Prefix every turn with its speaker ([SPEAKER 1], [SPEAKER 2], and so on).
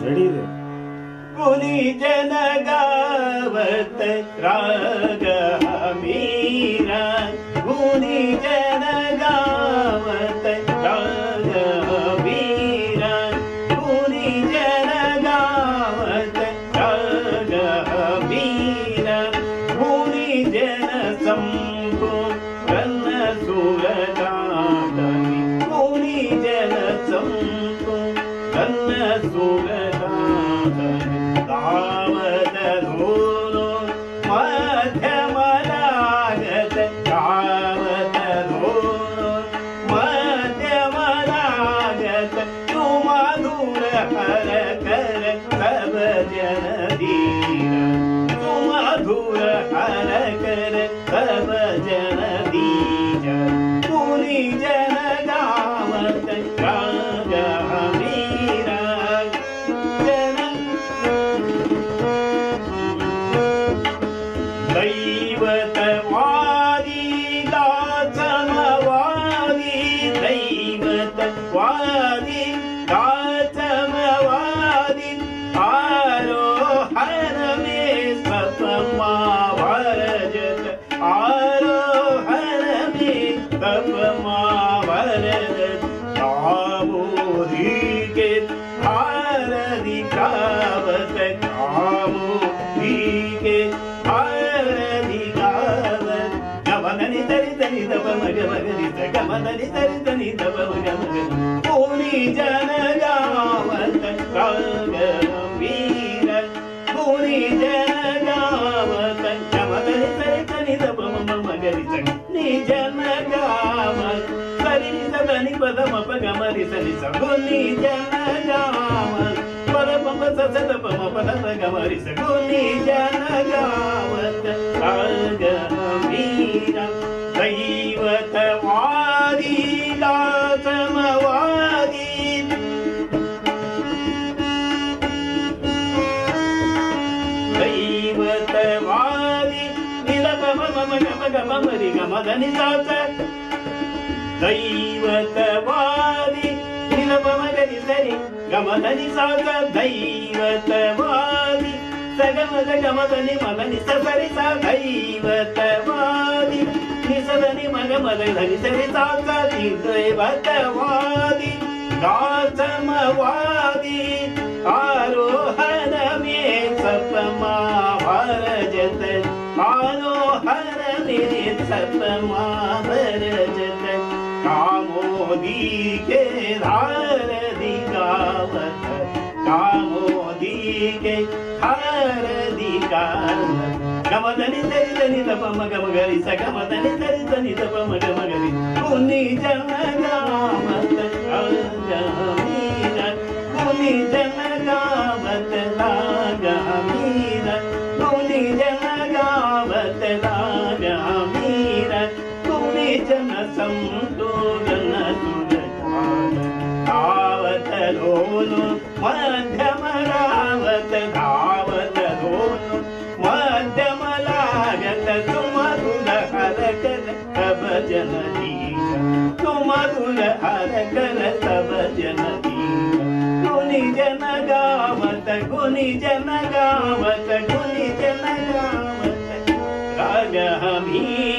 [SPEAKER 1] गुणी जन गावत राग हमीरा, गुणी जन गावत राग हमीरा, गुणी जन गावत राग हमीरा, गुणी जन संपूर्ण सुरदानी, गुणी जन संपूर्ण सुरदानी, गावत धोनो मध्यम लागत, गावत धोनो मध्यम लागत, तू मधुर हर कर सब जन धीर, तू मधुर हर कर सब जन धीर, गुणी जन गावत राग हमीरा, दैवतवादी दाचमवादी, दैवतवादी दाचमवादी, आरोहण में सपमा भरजत, आरोहण में सपमा भरजत, कामोदी के हार दिखावत, कामोदी के गमदनि तरि तनि तप मग मगरि स, गमदनि तरि तनि तप मग मगरि, गुणी जन गावत राग हमीरा, गुणी जन गावत, गमदनि तरि तनि तप मग मगरि स, गुणी जन गावत, सरि नि स దని పద మప గమరి సని स, गुणी जन गावत, पद पम स स तप म पद स गमरि स, गुणी जन गावत राग हमीरा, दैवतवादी दाचमवादी, दैवतवादी निलप मम गम गम मरि गमदनि साच, दैवतवादी निलप मगरि सरि गमदनि साच, दैवतवादी सगमद गमदनि मदनि ससरि सा, दैवतवादी निसदनि मग मद धनि सरि सा, दैवतवादी दाचमवादी, आरोहण में सपमा भरजत, आरोहण में सपमा भरजत, कामोदी के धार दिखावत, कामोदी के धार दिखावत, गमदनि तरि तनि तप मग मगरि स, गमदनि तरि तनि तप मग मगरि, गुणी जन गावत राग हमीरा, गुणी जन गावत राग हमीरा, गुणी जन गावत राग हमीरा, गुणी जन संतोषन सुरदान, गावत धोनो मध्यम रावत, गावत धोनो मध्यम लागत, सुमधुर हर कर सब जन धीर, सुमधुर हर कर सब जन धीर, गुणी जन गावत, गुणी जन गावत, गुणी जन गावत राग हमीरा।